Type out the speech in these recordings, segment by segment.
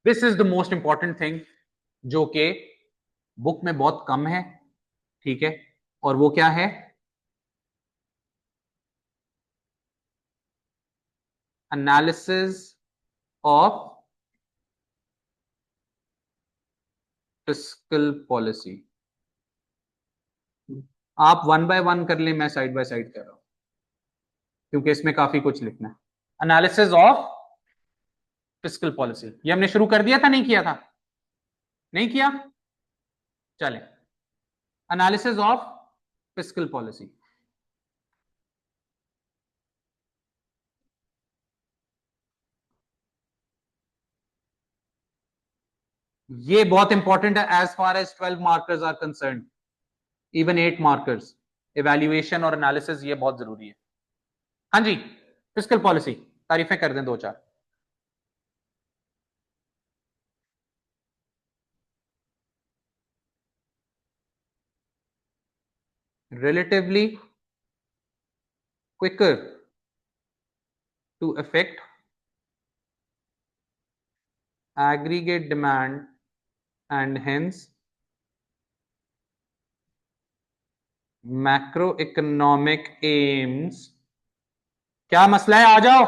This is the most important thing जो कि book में बहुत कम है, ठीक है, और वो क्या है? Analysis of fiscal policy. आप वन बाय वन कर लें, मैं साइड बाय साइड कर रहा हूं क्योंकि इसमें काफी कुछ लिखना है। एनालिसिस ऑफ फिस्कल पॉलिसी, ये हमने शुरू कर दिया था, नहीं किया था? नहीं किया? चले, एनालिसिस ऑफ फिस्कल पॉलिसी। ये बहुत इंपॉर्टेंट है as far as 12 markers are concern, even 8 markers. Evaluation और एनालिसिस ये बहुत जरूरी है। हाँ जी, फिस्कल पॉलिसी, तारीफें कर दें दो चार। Relatively quicker to affect aggregate demand and hence macroeconomic aims। क्या मसला है, आ जाओ।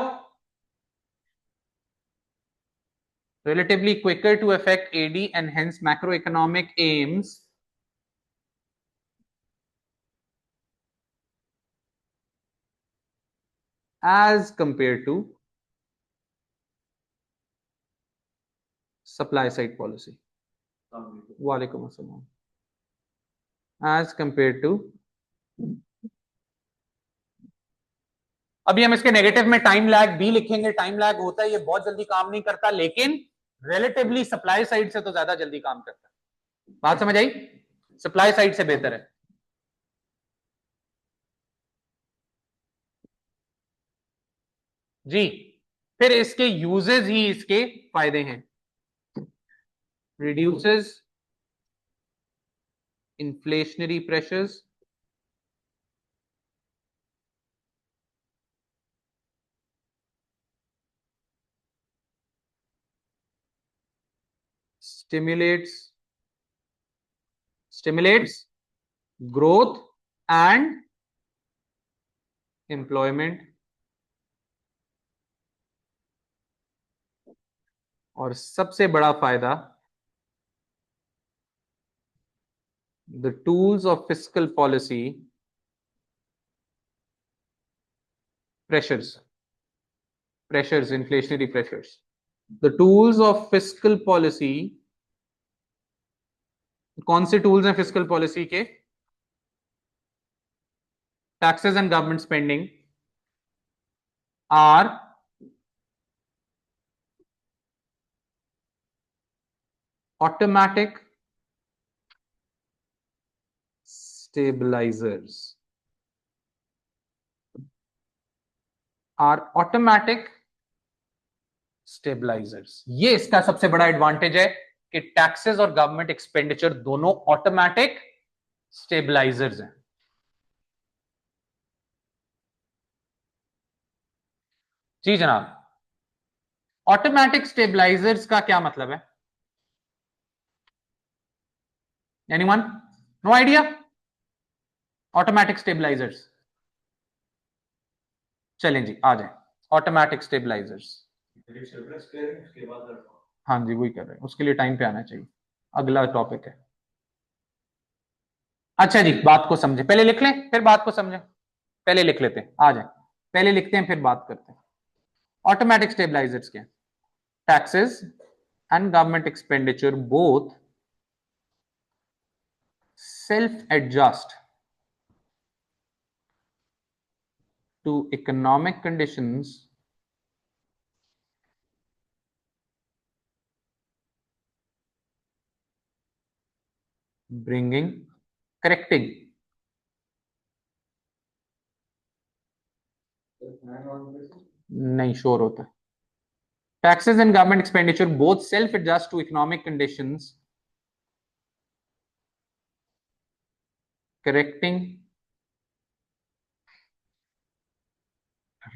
Relatively quicker to affect AD and hence macroeconomic aims as compared to supply side policy। वालेकुम अस्सलाम। as compared to, अभी हम इसके नेगेटिव में टाइम लैग भी लिखेंगे। टाइम लैग होता है, ये बहुत जल्दी काम नहीं करता, लेकिन रिलेटिवली सप्लाई साइड से तो ज्यादा जल्दी काम करता है। बात समझ आई? सप्लाई साइड से बेहतर है। जी, फिर इसके यूजेस ही इसके फायदे हैं। Reduces inflationary pressures, stimulates growth and employment। और सबसे बड़ा फायदा, the tools of fiscal policy pressures, inflationary pressures, the tools of fiscal policy। कौन से टूल्स हैं फिस्कल पॉलिसी के? Taxes and government spending are automatic stabilizers, ये इसका सबसे बड़ा एडवांटेज है कि टैक्सेस और गवर्नमेंट एक्सपेंडिचर दोनों ऑटोमेटिक स्टेबलाइजर्स हैं। जी जनाब, ऑटोमेटिक स्टेबलाइजर्स का क्या मतलब है? Anyone? No idea? Automatic stabilisers, चलें जी आ जाए। ऑटोमेटिक स्टेबलाइजर्स, हाँ जी वही कर रहे हैं, उसके लिए टाइम पे आना चाहिए। अगला टॉपिक है। अच्छा जी, बात को समझे, पहले लिख लें फिर बात को समझें। पहले लिख लेते हैं, आ जाए, पहले लिखते हैं फिर बात करते हैं। ऑटोमेटिक स्टेबलाइजर्स क्या? Taxes and government expenditure both self adjust to economic conditions bringing correcting नहीं शोर होता है। Taxes and government expenditure both self adjust to economic conditions correcting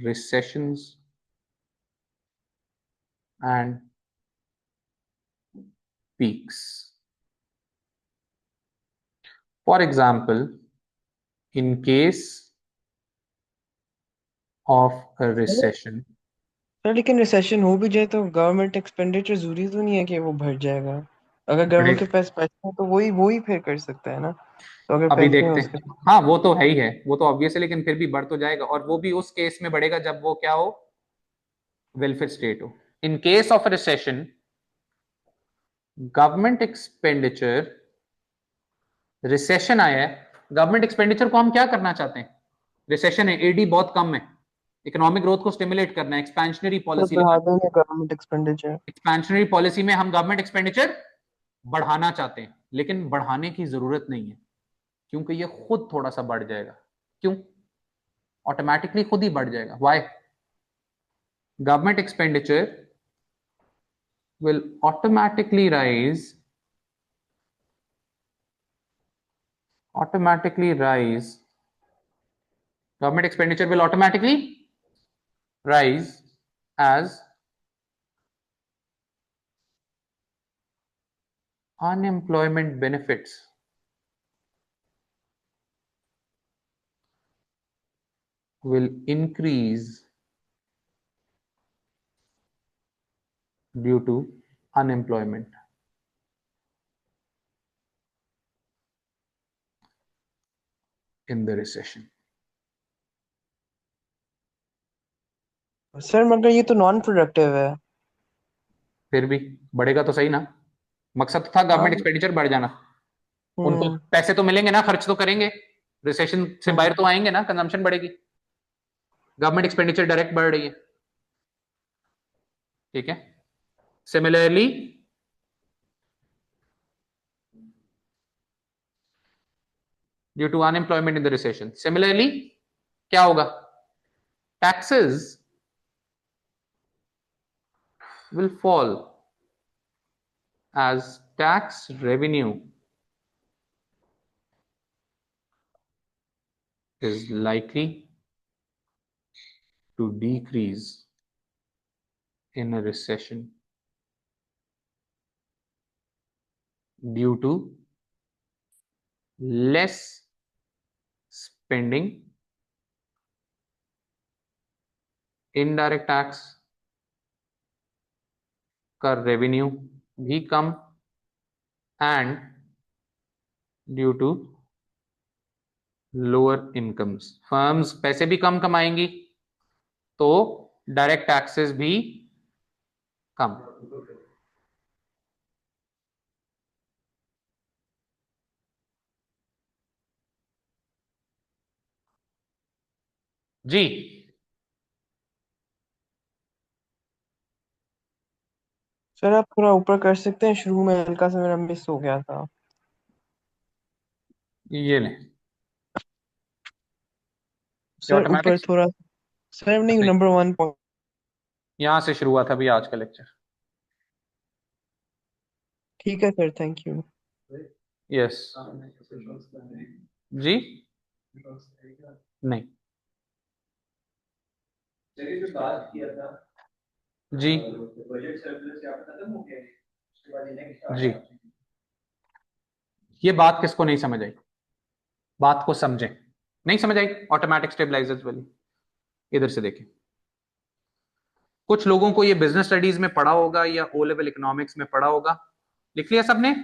recessions and peaks. For example, in case of a recession, sir लेकिन recession हो भी जाए तो government expenditure जरूरी तो नहीं है कि वो बढ़ जाएगा। अगर गवर्नमेंट के पास पैसे हैं तो वही फिर कर सकता है ना। तो अगर अभी पैसे हैं देखते उसके हैं। हाँ वो तो है ही है, वो तो ऑब्वियस है, लेकिन फिर भी बढ़ तो जाएगा, और वो भी उस केस में बढ़ेगा जब वो क्या हो, वेलफेयर स्टेट हो। In case of recession, government expenditure, recession आया है, गवर्नमेंट एक्सपेंडिचर को हम क्या करना चाहते हैं, रिसेशन है, एडी बहुत कम है, इकोनॉमिक ग्रोथ को स्टिमुलेट करना है, एक्सपेंशनरी तो पॉलिसी बढ़ा लगानी। देंगे गवर्नमेंट एक्सपेंडिचर। एक्सपेंशनरी पॉलिसी में हम गवर्नमेंट एक्सपेंडिचर बढ़ाना चाहते हैं, लेकिन बढ़ाने की जरूरत नहीं है, क्योंकि ये खुद थोड़ा सा बढ़ जाएगा। क्यों? ऑटोमेटिकली खुद ही बढ़ जाएगा। Why? Government expenditure will automatically rise, government expenditure will automatically rise as unemployment benefits will increase due to unemployment in the recession. Sir मगर ये तो नॉन प्रोडक्टिव है। फिर भी बढ़ेगा तो सही ना, मकसद तो था हाँ। गवर्नमेंट एक्सपेंडिचर बढ़ जाना। उनको हम्म। पैसे तो मिलेंगे ना, खर्च तो करेंगे, रिसेशन से हम्म। बाहर तो आएंगे ना, कंजम्पशन बढ़ेगी, गवर्नमेंट एक्सपेंडिचर डायरेक्ट बढ़ रही है। ठीक है। Similarly due to unemployment in the recession, similarly क्या होगा, taxes will fall as tax revenue is likely to decrease in a recession due to less spending, indirect tax का revenue भी कम, and due to lower incomes, firms पैसे भी कम कमाएंगी, तो direct taxes भी कम। जी sir आप थोड़ा ऊपर कर सकते हैं, शुरू में हल्का सा मेरा मिस हो गया था। ये ले, ये सर ऊपर ऑटोमेटिक्स, थोड़ा। सर नहीं, नंबर 1 पॉइंट। यहां से शुरू हुआ था भी आज का लेक्चर। ठीक है सर, थैंक यू। यस। जी नहीं। चलिए जो बात किया था जी, बजट सरप्लस यहाँ पे खत्म हो गया है, उसके बाद नेक्स्ट जी, ये बात किसको नहीं समझ आई, बात को समझें। नहीं समझ आई ऑटोमेटिक स्टेबलाइजर्स वाली, इधर से देखें। कुछ लोगों को ये बिजनेस स्टडीज में पढ़ा होगा या ओ लेवल इकोनॉमिक्स में पढ़ा होगा, लिख लिया सबने,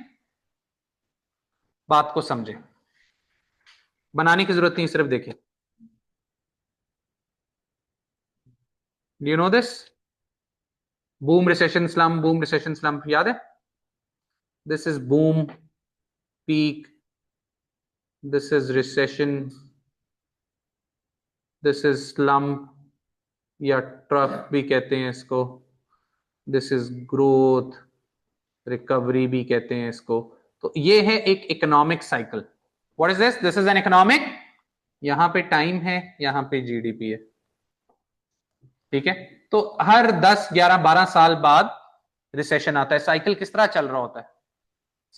बात को समझें, बनाने की जरूरत नहीं, सिर्फ देखें। Do you know this, boom recession slum, boom recession slum, याद है? This is boom, peak, this is recession, this is slum या ट्रफ भी कहते हैं इसको, दिस इज ग्रोथ, रिकवरी भी कहते हैं इसको। तो ये है एक economic cycle. What is this? This is an economic, यहां पे टाइम है, यहां पे जीडीपी है। ठीक है। तो हर 10 11 12 साल बाद रिसेशन आता है। साइकिल किस तरह चल रहा होता है?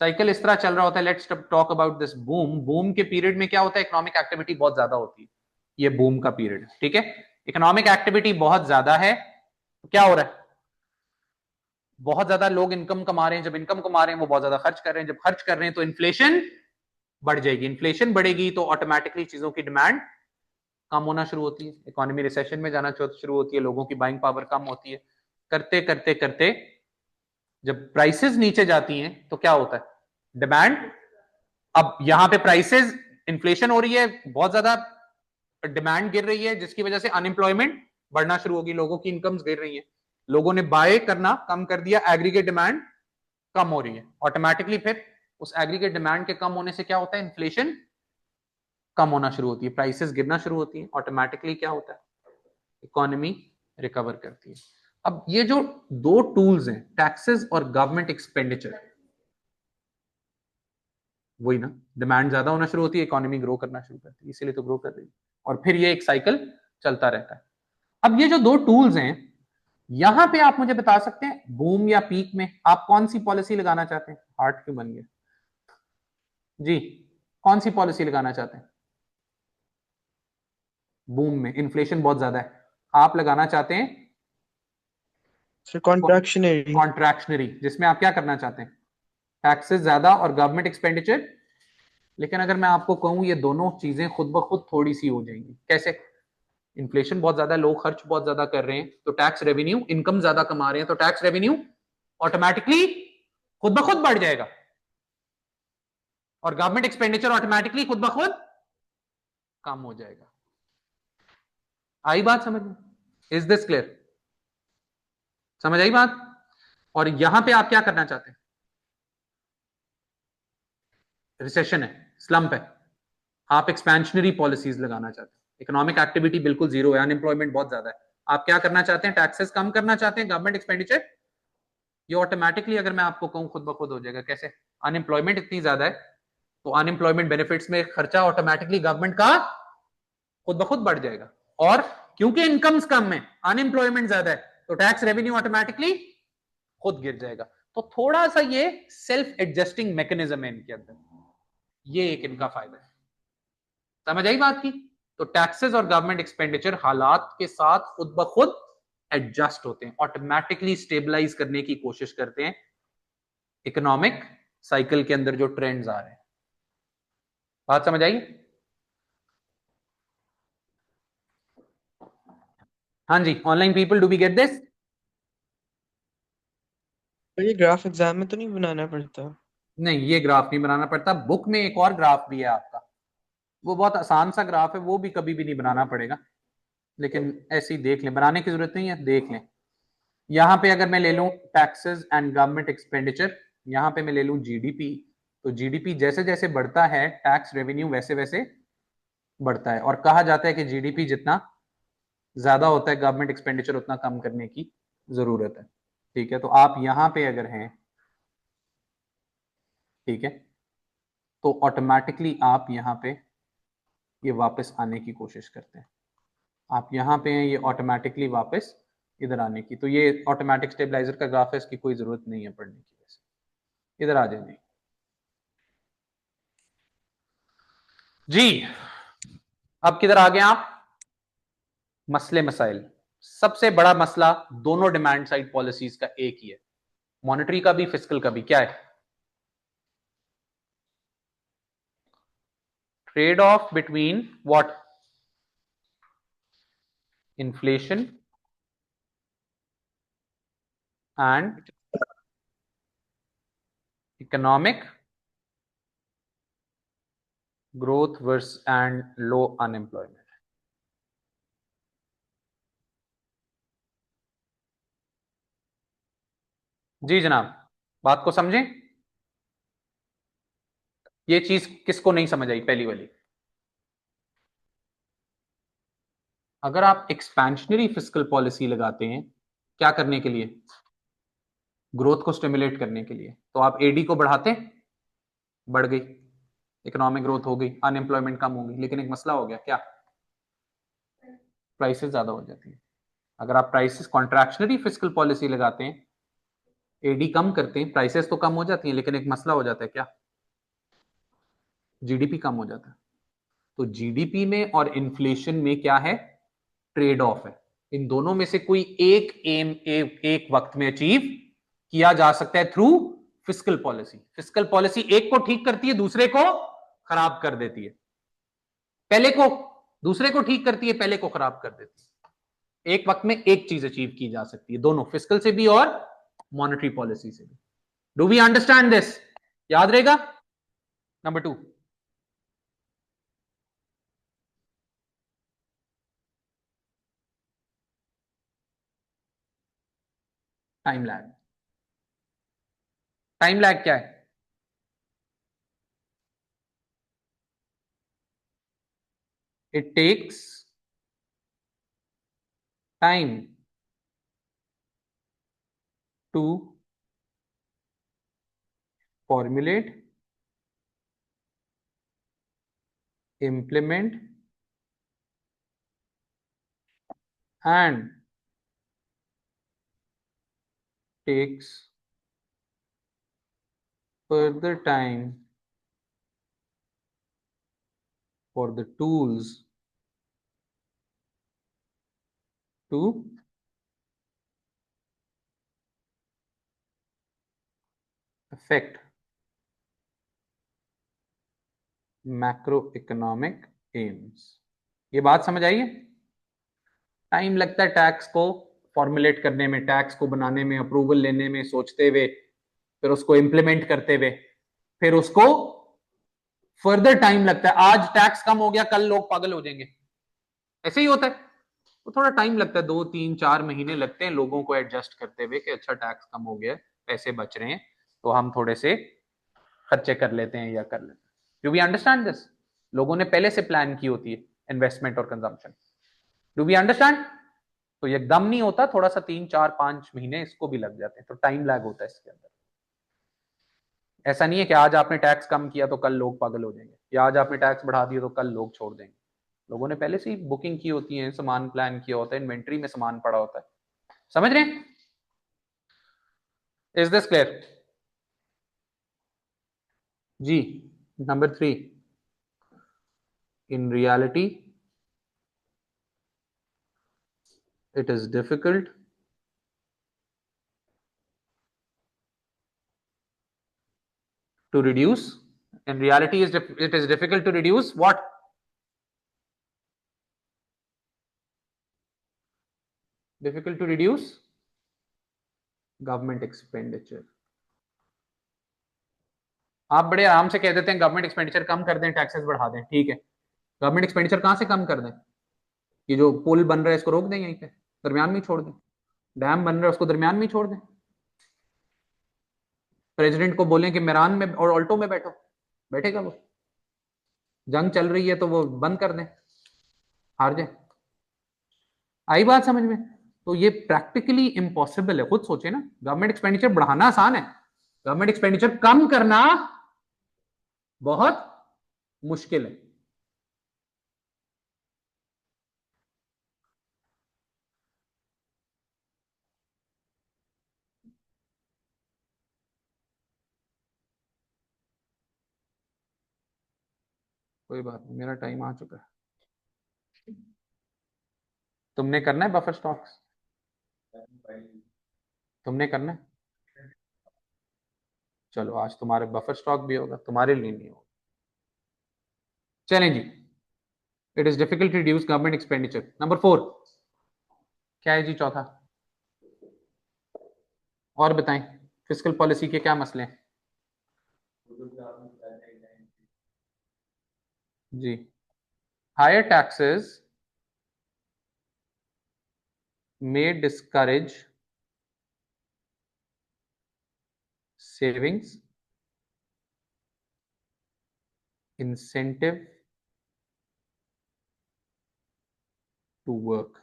साइकिल इस तरह चल रहा होता है, let's talk about this boom. Boom के पीरियड में क्या होता है, इकोनॉमिक एक्टिविटी बहुत ज्यादा होती है, ये बूम का पीरियड है। ठीक है, इकोनॉमिक एक्टिविटी बहुत ज्यादा है, तो क्या हो रहा है, बहुत ज्यादा लोग इनकम कमा रहे हैं, जब इनकम कमा रहे हैं वो बहुत ज्यादा खर्च कर रहे हैं, जब खर्च कर रहे हैं तो इन्फ्लेशन बढ़ जाएगी, इन्फ्लेशन बढ़ेगी तो ऑटोमेटिकली चीजों की डिमांड कम होना शुरू होती है, इकोनॉमी रिसेशन में जाना शुरू होती है, लोगों की बाइंग पावर कम होती है, करते करते करते जब प्राइसेस नीचे जाती हैं तो क्या होता है, डिमांड, अब यहां पे प्राइसेस, इन्फ्लेशन हो रही है, बहुत ज्यादा डिमांड गिर रही है, जिसकी वजह से अनएम्प्लॉयमेंट बढ़ना शुरू होगी, लोगों की इनकम्स गिर रही है, लोगों ने बाय करना कम कर दिया, एग्रीगेट डिमांड कम हो रही है, ऑटोमेटिकली फिर उस एग्रीगेट डिमांड के कम होने से क्या होता है, इन्फ्लेशन कम होना शुरू होती है, प्राइसेस गिरना शुरू होती है, ऑटोमेटिकली क्या होता है, इकोनॉमी रिकवर करती है। अब ये जो दो टूल्स हैं, टैक्सेस और गवर्नमेंट एक्सपेंडिचर, वही ना, डिमांड ज्यादा होना शुरू होती है, इकोनॉमी ग्रो करना शुरू करती है, इसीलिए तो ग्रो कर रही है, और फिर ये एक साइकिल चलता रहता है। अब ये जो दो टूल्स हैं, यहां पे आप मुझे बता सकते हैं बूम या पीक में आप कौन सी पॉलिसी लगाना चाहते हैं, हार्ट क्यों बन गया जी, कौन सी पॉलिसी लगाना चाहते हैं, बूम में इन्फ्लेशन बहुत ज्यादा है, आप लगाना चाहते हैं सर कॉन्ट्रैक्शनरी। कॉन्ट्रैक्शनरी, जिसमें आप क्या करना चाहते हैं, टैक्सेस ज्यादा और गवर्नमेंट एक्सपेंडिचर, लेकिन अगर मैं आपको कहूं ये दोनों चीजें खुद ब खुद थोड़ी सी हो जाएंगी, कैसे, इन्फ्लेशन बहुत ज्यादा है, लोग खर्च बहुत ज्यादा कर रहे हैं, तो टैक्स रेवेन्यू, इनकम ज्यादा कमा रहे हैं तो टैक्स रेवेन्यू ऑटोमेटिकली खुद ब खुद बढ़ जाएगा, और गवर्नमेंट एक्सपेंडिचर ऑटोमेटिकली खुद ब खुद कम हो जाएगा। आई बात समझ में, इज दिस क्लियर, समझ आई बात। और यहां पे आप क्या करना चाहते हैं, रिसेशन है, स्लंप है, आप एक्सपेंशनरी पॉलिसीज लगाना चाहते हैं, इकोनॉमिक एक्टिविटी बिल्कुल जीरो है, अनएम्प्लॉयमेंट बहुत ज्यादा है, आप क्या करना चाहते हैं, टैक्सेस कम करना चाहते हैं, गवर्नमेंट एक्सपेंडिचर, ये ऑटोमेटिकली अगर मैं आपको कहूं खुद ब खुद हो जाएगा, कैसे, अनएम्प्लॉयमेंट इतनी ज्यादा है तो अनएम्प्लॉयमेंट बेनिफिट्स में खर्चा ऑटोमेटिकली गवर्नमेंट का खुद ब खुद बढ़ जाएगा, और क्योंकि इनकम्स कम है, अनएम्प्लॉयमेंट ज्यादा है, तो टैक्स रेवेन्यू ऑटोमेटिकली खुद गिर जाएगा। तो थोड़ा सा ये सेल्फ एडजस्टिंग मैकेनिज्म है इनके अंदर, ये एक इनका फायदा है, समझ आई बात की। तो टैक्सेस और गवर्नमेंट एक्सपेंडिचर हालात के साथ खुद ब खुद एडजस्ट होते हैं, ऑटोमेटिकली स्टेबलाइज करने की कोशिश करते हैं इकोनॉमिक साइकिल के अंदर जो ट्रेंड्स आ रहे हैं, बात समझ आई। हाँ जी, online people, do we get this. तो ये ग्राफ एग्जाम में तो नहीं बनाना पड़ता? नहीं, ये ग्राफ नहीं बनाना पड़ता, बुक में एक और ग्राफ भी है आपका, वो बहुत आसान सा ग्राफ है, वो भी कभी भी नहीं बनाना पड़ेगा, लेकिन ऐसे ही देख लें, बनाने की जरूरत नहीं है, देख लें। यहां पे अगर मैं ले लूं टैक्सेस एंड गवर्नमेंट एक्सपेंडिचर, यहां पे मैं ले लूं जीडीपी, तो जीडीपी जैसे जैसे बढ़ता है टैक्स रेवेन्यू वैसे वैसे बढ़ता है, और कहा जाता है कि जीडीपी जितना ज्यादा होता है गवर्नमेंट एक्सपेंडिचर उतना कम करने की जरूरत है, ठीक है। तो आप यहां पे अगर हैं, ठीक है, तो ऑटोमेटिकली आप यहाँ पे ये वापस आने की कोशिश करते हैं, आप यहाँ पे हैं, ये ऑटोमेटिकली वापस इधर आने की, तो ये ऑटोमेटिक स्टेबलाइजर का ग्राफ है, इसकी कोई जरूरत नहीं है पढ़ने की, वैसे इधर आ जाए जी। अब किधर आ गए आप, मसले मसाइल, सबसे बड़ा मसला दोनों डिमांड साइड पॉलिसीज का एक ही है, मॉनेटरी का भी फिस्कल का भी, क्या है, trade off between what, inflation and economic growth versus and low unemployment. जी जनाब, बात को समझें, ये चीज किसको नहीं समझ आई पहली वाली, अगर आप एक्सपेंशनरी फिस्कल पॉलिसी लगाते हैं क्या करने के लिए, ग्रोथ को स्टिमुलेट करने के लिए, तो आप एडी को बढ़ाते, बढ़ गई, इकोनॉमिक ग्रोथ हो गई, अनएम्प्लॉयमेंट कम हो गई, लेकिन एक मसला हो गया, क्या, प्राइसेस ज्यादा हो जाती है। अगर आप प्राइसेस कॉन्ट्रैक्शनरी फिस्कल पॉलिसी लगाते हैं, एडी कम करते हैं, प्राइसेस तो कम हो जाती हैं, लेकिन एक मसला हो जाता है, क्या, जीडीपी कम हो जाता है। तो जीडीपी में और इन्फ्लेशन में क्या है, ट्रेड ऑफ है, इन दोनों में से कोई एक एम एक वक्त में अचीव किया जा सकता है through fiscal policy. Fiscal policy एक को ठीक करती है, दूसरे को खराब कर देती है। पहले को दूसरे को ठीक करती है, पहले को खराब कर देती है। एक वक्त में एक चीज अचीव की जा सकती है, दोनों, फिस्कल से भी और मॉनेटरी पॉलिसी से भी। Do we understand this? याद रहेगा। Number 2, time lag. Time lag क्या है? It takes time to formulate, implement and takes further time for the tools to affect macroeconomic aims। ये बात समझ आई है? टाइम लगता है टैक्स को फॉर्मुलेट करने में, टैक्स को बनाने में, अप्रूवल लेने में, सोचते हुए, फिर उसको इंप्लीमेंट करते हुए, फिर उसको फर्दर टाइम लगता है। आज टैक्स कम हो गया, कल लोग पागल हो जाएंगे, ऐसे ही होता है। तो थोड़ा टाइम लगता है, 2 3 4 महीने लगते हैं लोगों को एडजस्ट करते हुए कि अच्छा टैक्स कम हो गया, पैसे बच रहे हैं, तो हम थोड़े से खर्चे कर लेते हैं या कर लेते हैं। Do we understand this? लोगों ने पहले से प्लान की होती है इन्वेस्टमेंट और कंजम्पशन। Do we understand? तो ये एकदम नहीं होता, थोड़ा सा 3 4 5 महीने इसको भी लग जाते हैं, तो टाइम लैग होता है इसके अंदर। ऐसा नहीं है कि आज आपने टैक्स कम किया तो कल लोग पागल हो जाएंगे, या आज आपने टैक्स बढ़ा दिया तो कल लोग छोड़ देंगे। लोगों ने पहले से ही बुकिंग की होती है, सामान प्लान किया होता है, इन्वेंट्री में सामान पड़ा होता है। समझ रहे हैं? Is this clear? जी। Number 3, in reality it is difficult to reduce, in reality it is difficult to reduce what? Difficult to reduce government expenditure. आप बड़े आराम से कह देते हैं गवर्नमेंट एक्सपेंडिचर कम कर दें, टैक्सेस बढ़ा दें, ठीक है। गवर्नमेंट एक्सपेंडिचर कहां से कम कर दें? ये जो पुल बन रहा है इसको रोक दें, यहीं पे दरमियान में ही छोड़ दें। डैम बन रहा है उसको दरमियान में ही छोड़ दें। प्रेसिडेंट को बोलें कि मेरान में और ऑल्टो में बैठो, बैठेगा वो? जंग चल रही है तो वो बंद कर दें, हार जाए? आई बात समझ में? तो ये प्रैक्टिकली इम्पॉसिबल है। खुद सोचे ना, गवर्नमेंट एक्सपेंडिचर बढ़ाना आसान है, गवर्नमेंट एक्सपेंडिचर कम करना बहुत मुश्किल है। कोई बात नहीं, मेरा टाइम आ चुका है। तुमने करना है बफर स्टॉक्स? तुमने करना है? चलो आज तुम्हारे बफर स्टॉक भी होगा, तुम्हारे लिए नहीं होगा। चलें जी। It is difficult to reduce government expenditure. Number 4 क्या है जी? चौथा। और बताएं, फिस्कल पॉलिसी के क्या मसले हैं? जी। Higher taxes may discourage savings, incentive to work।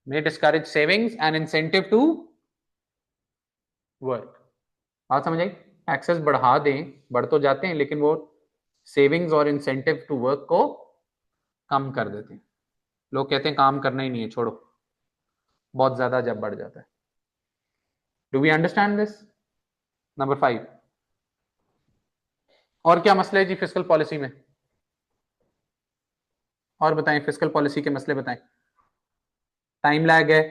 may discourage savings and incentive to work। बात समझ आई? टैक्सेस बढ़ा दें, बढ़ तो जाते हैं, लेकिन वो सेविंग्स और इंसेंटिव टू वर्क को कम कर देते हैं। लोग कहते हैं काम करना ही नहीं है, छोड़ो, बहुत ज्यादा जब बढ़ जाता है। Do we understand this? Number 5, और क्या मसले है जी फिस्कल पॉलिसी में? और बताएं, फिस्कल पॉलिसी के मसले बताएं। टाइम लैग है,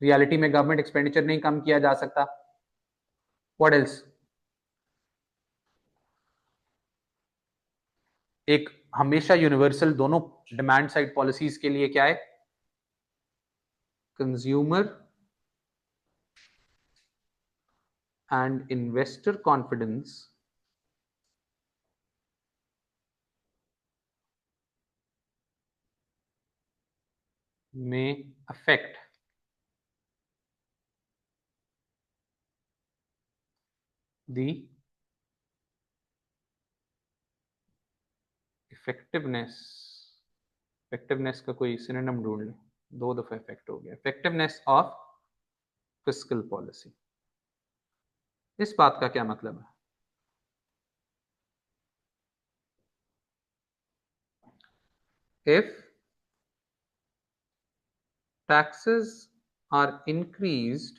रियलिटी में गवर्नमेंट एक्सपेंडिचर नहीं कम किया जा सकता, व्हाट एल्स? एक हमेशा यूनिवर्सल दोनों डिमांड साइड पॉलिसीज के लिए क्या है? कंज्यूमर एंड इन्वेस्टर कॉन्फिडेंस में अफेक्ट दी इफेक्टिवनेस। इफेक्टिवनेस का कोई सिनोनिम ढूंढ ले, दो दफा इफेक्ट हो गया। इफेक्टिवनेस ऑफ फिस्कल पॉलिसी, इस बात का क्या मतलब है? If taxes are increased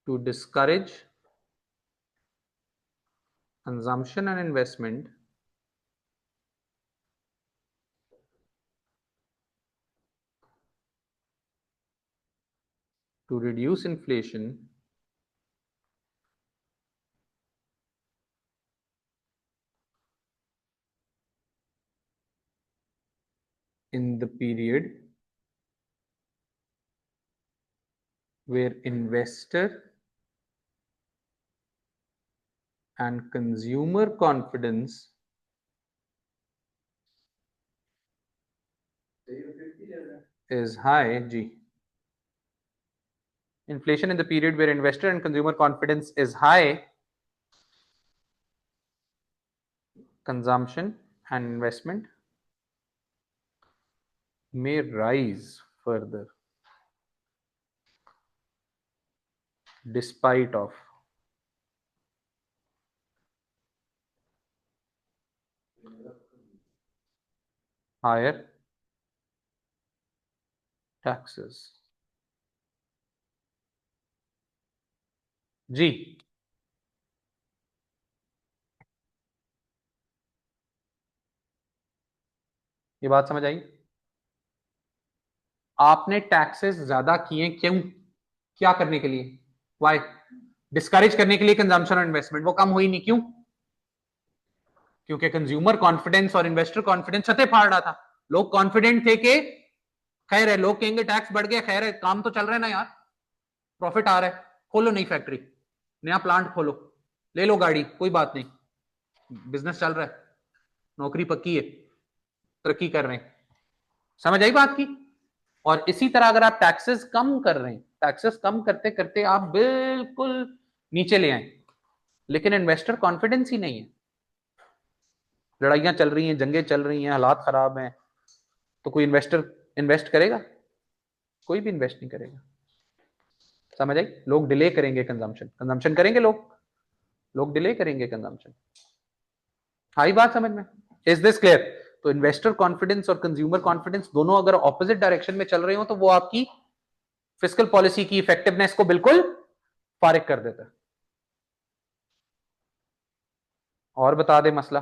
to discourage consumption and investment, to reduce inflation, in the period where investor and consumer confidence is high. G. Inflation in the period where investor and consumer confidence is high, consumption and investment may rise further despite of higher taxes. G. ये बात समझ आई? आपने taxes ज्यादा किए क्यों? क्या करने के लिए? वाई? डिस्करेज करने के लिए कंजम्पशन और इन्वेस्टमेंट। वो कम हुई नहीं, क्यों? क्योंकि कंज्यूमर कॉन्फिडेंस और इन्वेस्टर कॉन्फिडेंस सतह फाड़ रहा था। लोग कॉन्फिडेंट थे कि खैर है, लोग कहेंगे टैक्स बढ़ गया, खैर है, काम तो चल रहा है ना यार, प्रॉफिट आ रहा है, खोलो नई फैक्ट्री, नया प्लांट खोलो, ले लो गाड़ी, कोई बात नहीं, बिजनेस चल रहा है, नौकरी पक्की है, तरक्की कर रहे हैं। समझ आई बात की? और इसी तरह अगर आप टैक्सेस कम कर रहे हैं, टैक्सेस कम करते करते आप बिल्कुल नीचे ले आए, लेकिन इन्वेस्टर कॉन्फिडेंस ही नहीं है, लड़ाइयां चल रही हैं, जंगें चल रही हैं, हालात खराब हैं, तो कोई इन्वेस्टर इन्वेस्ट करेगा? कोई भी इन्वेस्ट नहीं करेगा। समझ आई? लोग डिले करेंगे कंजम्पशन, कंजम्पशन करेंगे लोग डिले करेंगे कंजम्पशन। आई बात समझ में? Is this clear? तो इन्वेस्टर कॉन्फिडेंस और कंज्यूमर कॉन्फिडेंस दोनों अगर ऑपोजिट डायरेक्शन में चल रहे हो तो वो आपकी फिस्कल पॉलिसी की इफेक्टिवनेस को बिल्कुल फारिग कर देता है। और बता दे मसला।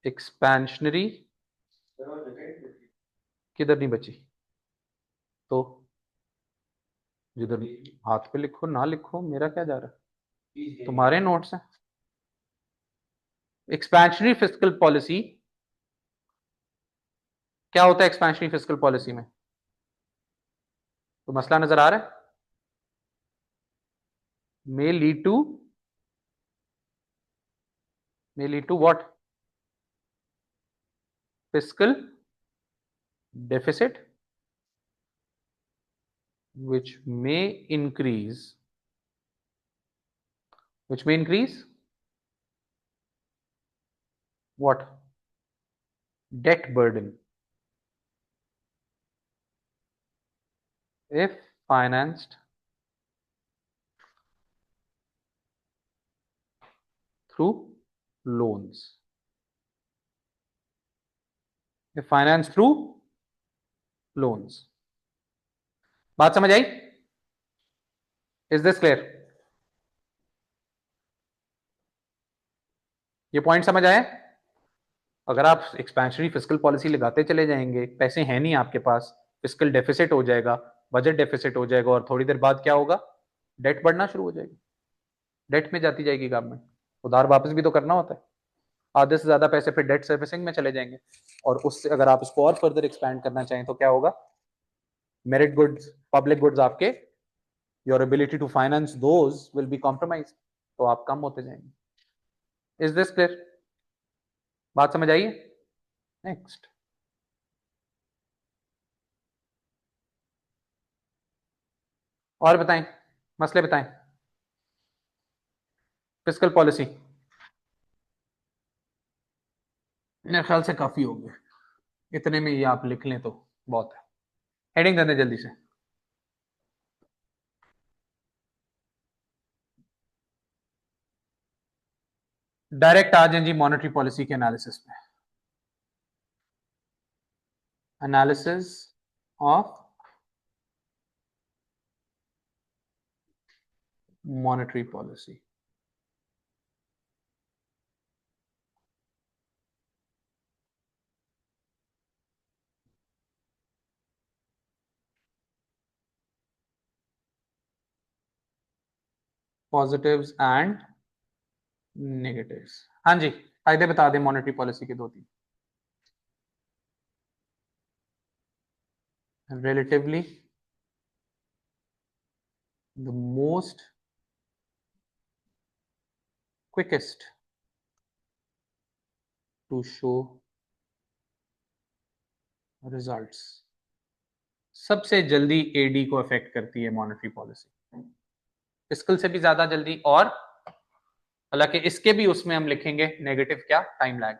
एक्सपेंशनरी किधर नहीं बची? तो जिधर हाथ पे लिखो ना लिखो, मेरा क्या जा रहा है, तुम्हारे नोट्स हैं। एक्सपेंशनरी फिस्कल पॉलिसी क्या होता है? एक्सपेंशनरी फिस्कल पॉलिसी में तो मसला नजर आ रहा है, may lead to what? Fiscal deficit, which may increase what? Debt burden if financed through loans. If financed through loans. बात समझ आई? Is this clear? ये पॉइंट समझ आया? अगर आप एक्सपेंशनरी फिस्कल पॉलिसी लगाते चले जाएंगे, पैसे हैं नहीं आपके पास, फिस्कल डेफिसिट हो जाएगा, बजट डेफिसिट हो जाएगा, और थोड़ी देर बाद क्या होगा, डेट बढ़ना शुरू हो जाएगी, डेट में जाती जाएगी गवर्नमेंट। उधार वापस भी तो करना होता है, आधे से ज्यादा पैसे फिर डेट सर्विसिंग में चले जाएंगे, और उससे अगर आप इसको और फर्दर एक्सपैंड करना चाहें तो क्या होगा, मेरिट गुड्स, पब्लिक गुड्स आपके, your ability to finance those will be compromise, तो आप कम होते जाएंगे। Is this clear? बात समझ आइए? नेक्स्ट, और बताएं, मसले बताएं। फिस्कल पॉलिसी मेरे ख्याल से काफी हो गए, इतने में ये आप लिख लें तो बहुत है। हेडिंग दें जल्दी से। डायरेक्ट आ जाएं जी मॉनेटरी पॉलिसी के एनालिसिस में। Analysis of monetary policy. Positives and negatives. हाँ जी, फायदे बता दें मॉनेटरी पॉलिसी के दो तीन। Relatively the most quickest to show results. सबसे जल्दी एडी को अफेक्ट करती है मॉनेटरी पॉलिसी, फिस्कल से भी ज्यादा जल्दी, और हालांकि इसके भी उसमें हम लिखेंगे नेगेटिव क्या, टाइम लैग।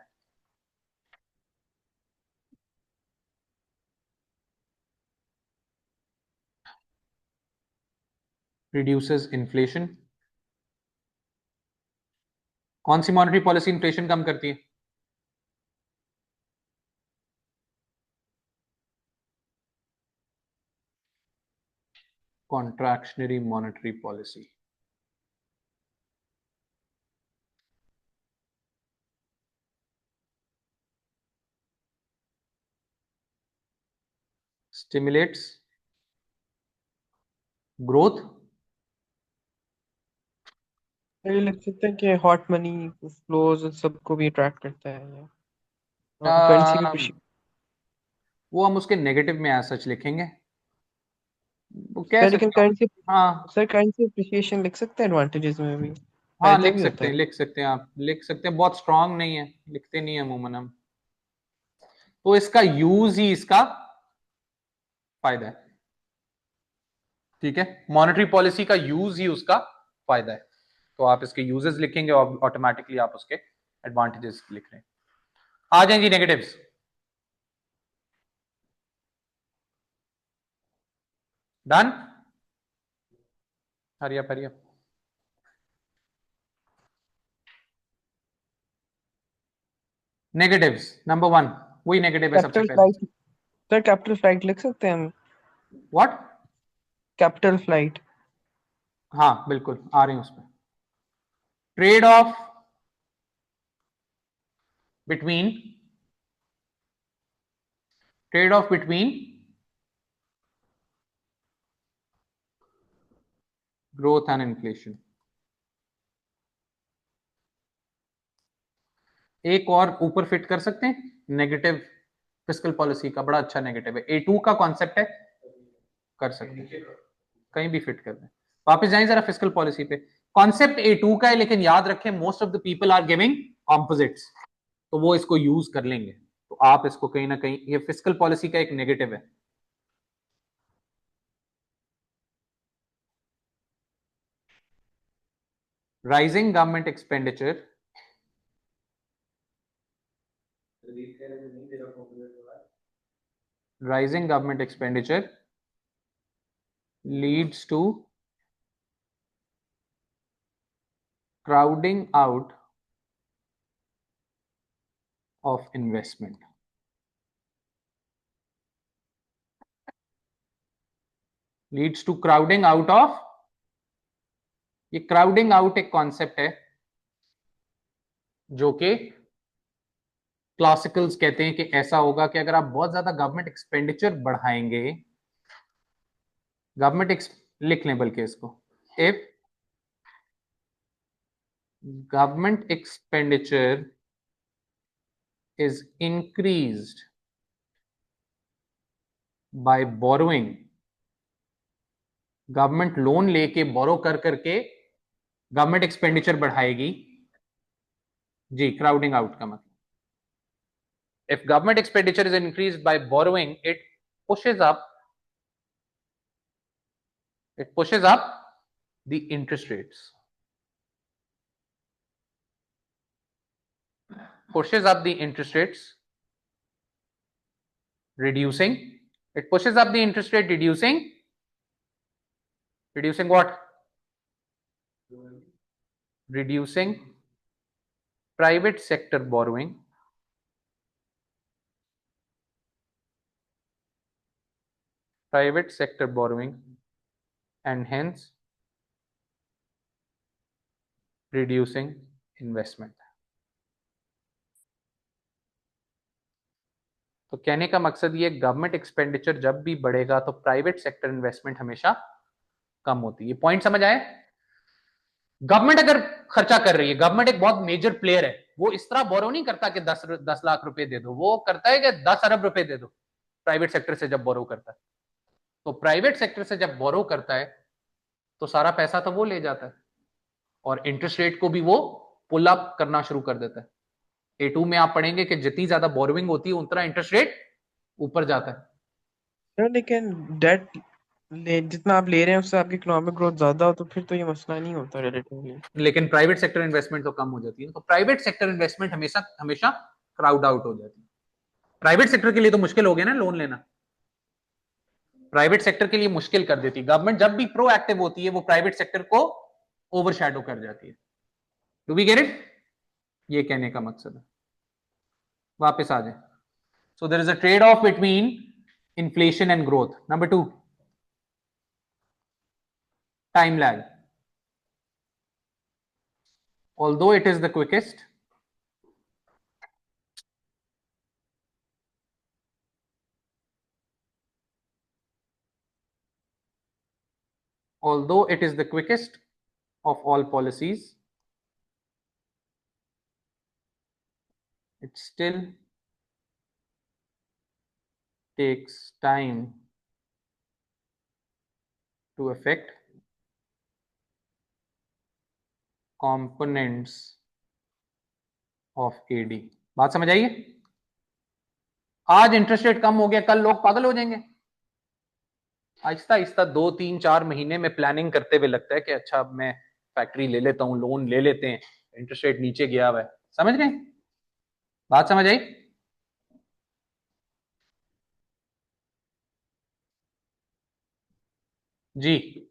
Reduces inflation. कौन सी मॉनेटरी पॉलिसी इन्फ्लेशन कम करती है? Contractionary monetary policy. Stimulates growth. मुझे लग सकता है कि हॉट मनी फ्लोज सबको भी अट्रैक्ट करता है ये, और करेंसी भी वो हम उसके नेगेटिव में एज सच लिखेंगे, वो कह सर, लेकिन सकते हो। हाँ, करेंसी अप्रिसिएशन लिख सकते हैं एडवांटेजेस में भी, हाँ फायदा लिख भी सकते होता हैं, है। लिख सकते हैं, आप लिख सकते हैं, बहुत स्ट्रांग नहीं है, लिखते नहीं है अमूमन हम, तो इसका यूज ही इसका फायदा है। ठीक है, मॉनेटरी पॉलिसी का यूज ही उसका फायदा है, तो आप इसके यूजेस लिखेंगे और ऑटोमेटिकली आप उसके एडवांटेजेस लिख रहे हैं। आ जाएंगी नेगेटिव्स। डन, हरिया हरिया। नेगेटिव्स नंबर वन, वही नेगेटिव है सबसे कैपिटल पहले। फ्लाइट, सर कैपिटल फ्लाइट लिख सकते हैं हम। व्हाट? Capital flight. हाँ बिल्कुल, आ रहे हैं उस पर। Trade off between, trade off between growth and inflation. एक और ऊपर फिट कर सकते हैं, नेगेटिव फिस्कल पॉलिसी का बड़ा अच्छा नेगेटिव है, A2 का कॉन्सेप्ट है, कर सकते हैं, कहीं भी फिट कर दें। वापस जाएं जरा फिस्कल पॉलिसी पे, कॉन्सेप्ट A2 का है, लेकिन याद रखें most of the people are giving composites, तो वो इसको यूज कर लेंगे, तो आप इसको कहीं ना कहीं, ये फिस्कल पॉलिसी का एक नेगेटिव है। Rising government expenditure rising government expenditure leads to crowding out of investment. Leads to crowding out of, ये crowding out एक concept है जो कि क्लासिकल्स कहते हैं कि ऐसा होगा कि अगर आप बहुत ज्यादा गवर्नमेंट एक्सपेंडिचर बढ़ाएंगे, गवर्नमेंट लिख लें बल्कि इसको, if government expenditure is increased by borrowing, government loan लेके बोरो कर करके गवर्नमेंट एक्सपेंडिचर बढ़ाएगी। जी, क्राउडिंग आउट का मतलब, if government expenditure is increased by borrowing, it pushes up the interest rates, pushes up the interest rates, reducing, it pushes up the interest rate, reducing what? Reducing private sector borrowing, and hence reducing investment. तो कहने का मकसद ये, government expenditure जब भी बढ़ेगा तो private sector investment हमेशा कम होती है। पॉइंट समझ आए? गवर्नमेंट अगर खर्चा कर रही है, गवर्नमेंट एक बहुत मेजर प्लेयर है, वो इस तरह बोरो नहीं करता कि 10 लाख रुपए दे दो, वो करता है कि 10 अरब रुपए दे दो। प्राइवेट सेक्टर से जब बोरो करता है, तो प्राइवेट सेक्टर से जब बोरो करता है तो सारा पैसा तो वो ले जाता है, और इंटरेस्ट रेट को भी वो पुल अप करना शुरू कर देता है। A2 में आप पढ़ेंगे कि जितनी ज्यादा बोरोइंग होती है उतना इंटरेस्ट रेट ऊपर जाता है। लेकिन डेट जितना आप ले रहे हैं उससे आपकी इकोनॉमिक ग्रोथ ज्यादा हो तो फिर तो ये मसला नहीं होता रिलेटिवली। लेकिन प्राइवेट सेक्टर इन्वेस्टमेंट तो कम हो जाती है, तो प्राइवेट सेक्टर इन्वेस्टमेंट हमेशा हमेशा क्राउड आउट हो जाती है। प्राइवेट सेक्टर के लिए तो मुश्किल हो गया ना लोन लेना, प्राइवेट सेक्टर के लिए मुश्किल कर देती है। गवर्नमेंट जब भी प्रोएक्टिव होती है वो प्राइवेट सेक्टर को ओवरशैडो कर जाती है। Do we get it? ये कहने का मकसद है। वापस आ जाए। So there is a trade off between inflation and growth. Number 2, time lag. Although it is the quickest, although it is the quickest of all policies, it still takes time to affect components of AD। बात समझ आइए? आज interest rate कम हो गया, कल लोग पागल हो जाएंगे। आहिस्ता आहिस्ता 2 3 4 महीने में प्लानिंग करते हुए लगता है कि अच्छा मैं फैक्ट्री ले लेता हूं, लोन ले लेते हैं, इंटरेस्ट रेट नीचे गया हुआ है। समझ गए? बात समझ आई? जी,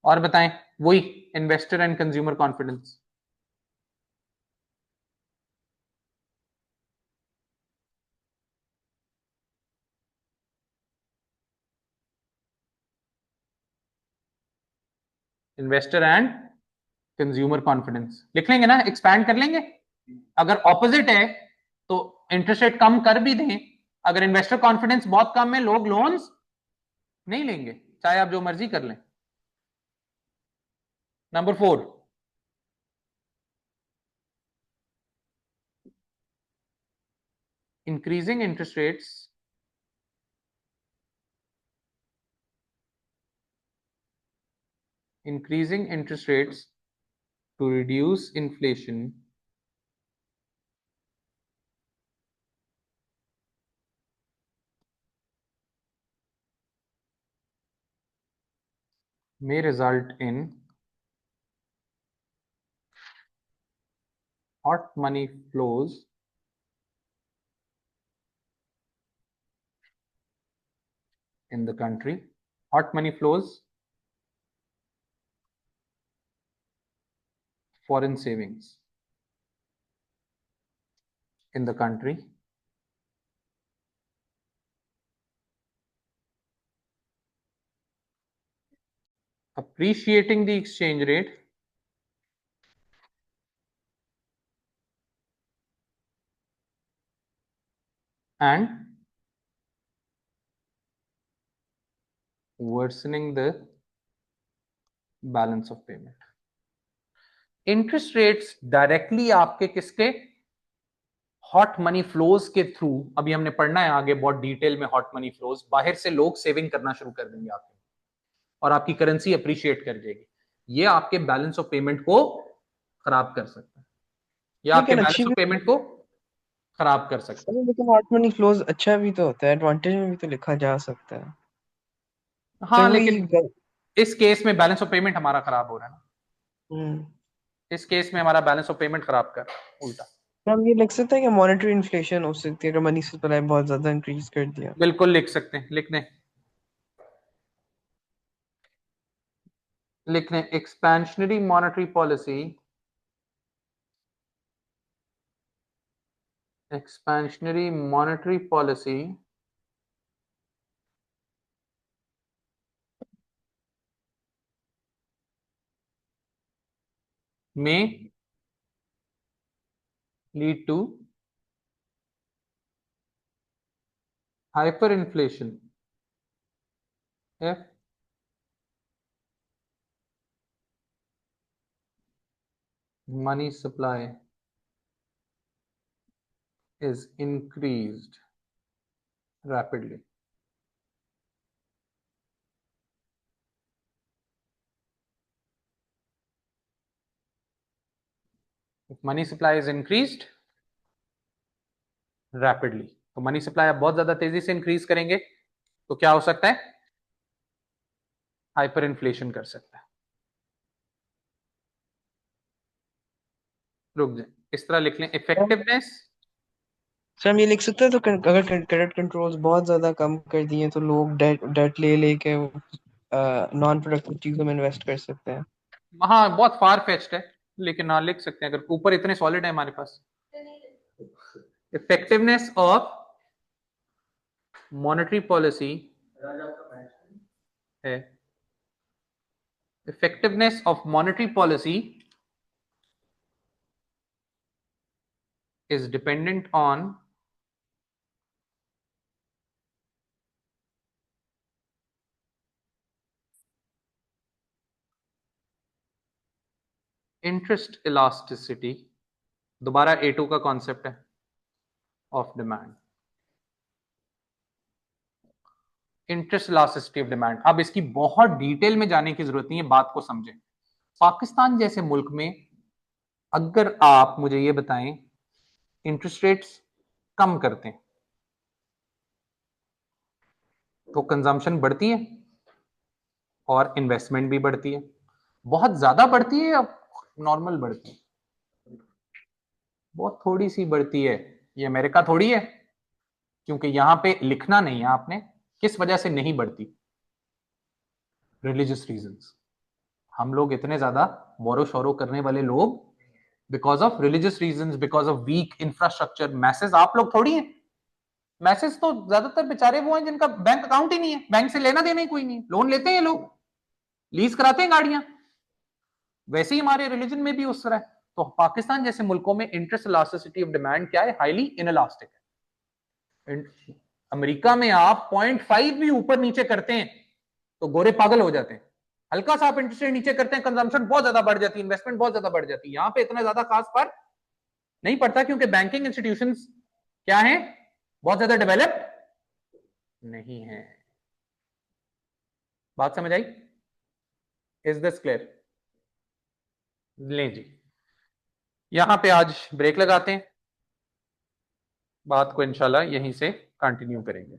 और बताएं। वही investor and consumer confidence. Investor and consumer confidence लिख लेंगे ना, एक्सपैंड कर लेंगे। अगर ऑपोजिट है तो इंटरेस्ट रेट कम कर भी दें, अगर इन्वेस्टर कॉन्फिडेंस बहुत कम है लोग लोन्स नहीं लेंगे, चाहे आप जो मर्जी कर लें। Number 4, increasing interest rates increasing interest rates to reduce inflation may result in hot money flows in the country. Hot money flows, foreign savings in the country, appreciating the exchange rate and worsening the balance of payment. Interest rates directly आपके किसके, hot money flows के through, अभी हमने पढ़ना है आगे बहुत detail में, हॉट मनी फ्लोज, बाहर से लोग सेविंग करना शुरू कर देंगे आपके और आपकी करेंसी अप्रिशिएट कर जाएगी। ये आपके बैलेंस ऑफ पेमेंट को खराब कर सकता है, ये आपके लेकिन अच्छी बैलेंस ऑफ भी, पेमेंट को खराब कर सकता है। लेकिन हॉट मनी फ्लोज अच्छा भी तो होता है, एडवांटेज में भी तो लिखा जा सकता है। फिर हाँ वही लेकिन इस केस में बैलेंस ऑफ पेमेंट हमारा खराब हो रहा है ना, हम्म। इस केस में हमारा बैलेंस ऑफ पेमेंट खराब कर रहा है उल्टा। तो हम ये लिख सकते हैं कि मॉनेटरी इन्फ्लेशन हो सकती है अगर मनी सप्लाई बहुत ज्यादा इंक्रीज कर दिया। बिल्कुल लिख सकते हैं, लिखने expansionary monetary policy, expansionary monetary policy may lead to hyperinflation if money supply is increased rapidly. If money supply is increased rapidly, तो मनी सप्लाई आप बहुत ज्यादा तेजी से इंक्रीज करेंगे तो क्या हो सकता है, हाइपर इन्फ्लेशन कर सकता है। रुक जाए, इस तरह लिख लें, इफेक्टिवनेस, सर हम ये लिख सकते हैं तो अगर क्रेडिट कंट्रोल्स बहुत ज्यादा कम कर दिए तो लोग डेट डेट ले लेके नॉन प्रोडक्टिव चीजों में इन्वेस्ट कर सकते हैं। हाँ बहुत फार फेच्ड है, लेकिन हाँ लिख सकते हैं अगर ऊपर इतने सॉलिड है हमारे पास। इफेक्टिवनेस ऑफ मॉनेटरी पॉलिसी है, effectiveness of monetary policy is dependent on interest elasticity, दोबारा A2 का कॉन्सेप्ट है, of demand, interest elasticity of demand. अब इसकी बहुत डिटेल में जाने की जरूरत नहीं है, बात को समझें। पाकिस्तान जैसे मुल्क में अगर आप मुझे ये बताएं इंटरेस्ट रेट्स कम करते हैं तो कंजम्पशन बढ़ती है और इन्वेस्टमेंट भी बढ़ती है। बहुत ज्यादा बढ़ती है या नॉर्मल बढ़ती है, बहुत थोड़ी सी बढ़ती है। ये अमेरिका थोड़ी है, क्योंकि यहां पे लिखना नहीं है आपने किस वजह से नहीं बढ़ती, रिलीजियस रीजंस। हम लोग इतने ज्यादा बोरो शोरो करने वाले लोग because of religious reasons, because of weak infrastructure. Message आप लोग थोड़ी हैं, मैसेज तो ज्यादातर बेचारे वो हैं जिनका बैंक अकाउंट ही नहीं है, बैंक से लेना देना ही कोई नहीं है, लोन लेते हैं ये लोग, लीज कराते हैं गाड़ियां। वैसे ही हमारे रिलीजन में भी उस तरह है। तो पाकिस्तान जैसे मुल्कों में इंटरेस्ट इलास्टिसिटी ऑफ डिमांड क्या है, हाईली इनइलास्टिक है। अमेरिका में आप 0.5 भी ऊपर नीचे करते हैं तो गोरे पागल हो जाते हैं, हल्का सा आप इंटरेस्ट रेट नीचे करते हैं कंजम्पशन बहुत ज्यादा बढ़ जाती है, इन्वेस्टमेंट बहुत ज्यादा बढ़ जाती है। यहां पे इतना ज्यादा खास फर्क नहीं पड़ता क्योंकि बैंकिंग इंस्टीट्यूशंस क्या है, बहुत ज्यादा डेवलप्ड नहीं है। बात समझ आई, इज दिस क्लियर? लें जी, यहां पे आज ब्रेक लगाते हैं, बात को इंशाल्लाह यहीं से कंटिन्यू करेंगे।